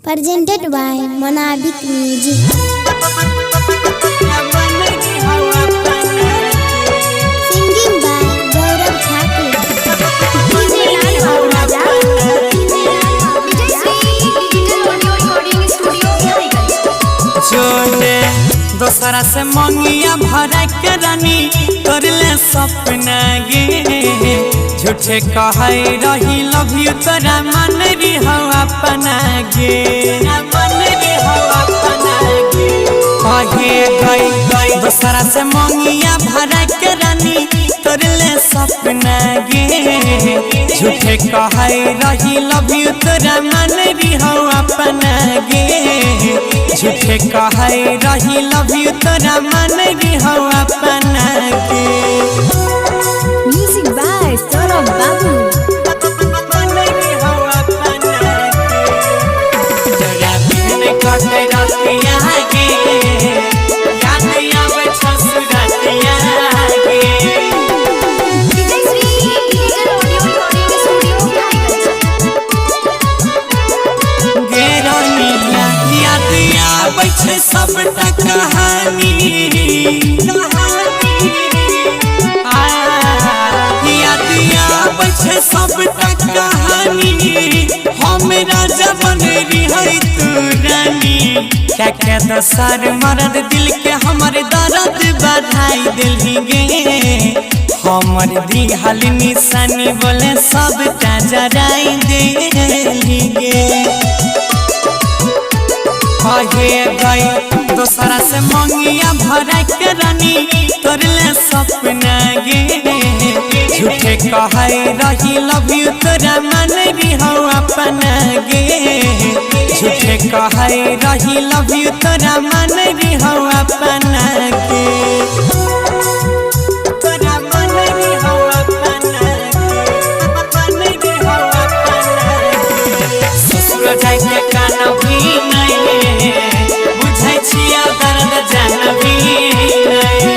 Presented by Monabic Music. Singing by Gaurav Thakur. दोसरा से मंगिया भरा के रानी तोरले सपना गे झूठे कहे रही लव यू तोरा मन री हो अपना गे मन री हो अपना गे कहे गई दोसरा से मंगिया भरा के रानी तोरले सपना गे झूठे कहे रही लव यू तोरा मन री हो अपना गे झूठे कहे रही लव यू तोरा मन री हो अपना गे Music by Saurabh Babu. मन री हो अपना गे तोरा बिन कटे रतिया गे याद आवे ससुरतिया गे गे रानिया याद आवे सबटा कहानी सबटा कहानी हमरा जबन रही तू रानी क्या दोसर मर्द दिल के हमर दर्द बढ़ाई दिल गे हमर दिहल निशानी बोले सबटा जराई दिल गे कहे गई दोसरा से मंगिया भरा के रानी तोरले सपना गे झूठे कहे रही लव यू तोरा मन री हो अपना गे झूठे कहे रही लव यू तोरा मन री हो अपना गे तोरा मन री हो अपना गे मन री हो अपना गे ससुर जाय के कान भी नहीं बुझै छिया दर्द जान भी नहीं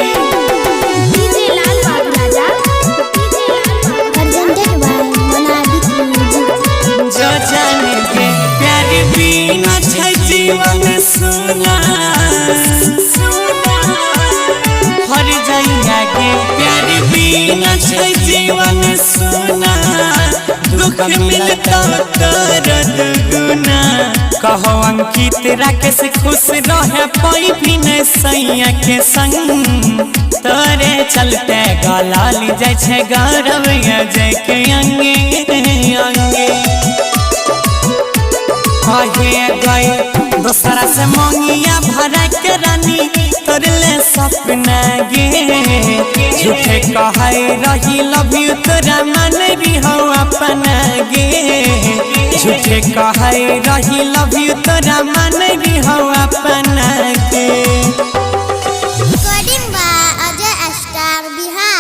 जीवन सुना हर जाइया के प्यार बिना छै जीवन सुना दुख मिलता दर्द गुना कहो अंकित राकेश खुश रहे पाई भी नहीं सैया के संग तोरे चलते गला ली जाय छै गौरव जय के अंगे अंगे कहे गई दोसरा से मंगिया भरा के रानी तोरले सपना गे झूठे कहे रही लव यू तोरा मन री हो अपना गे झूठे कहे रही लव यू तोरा मन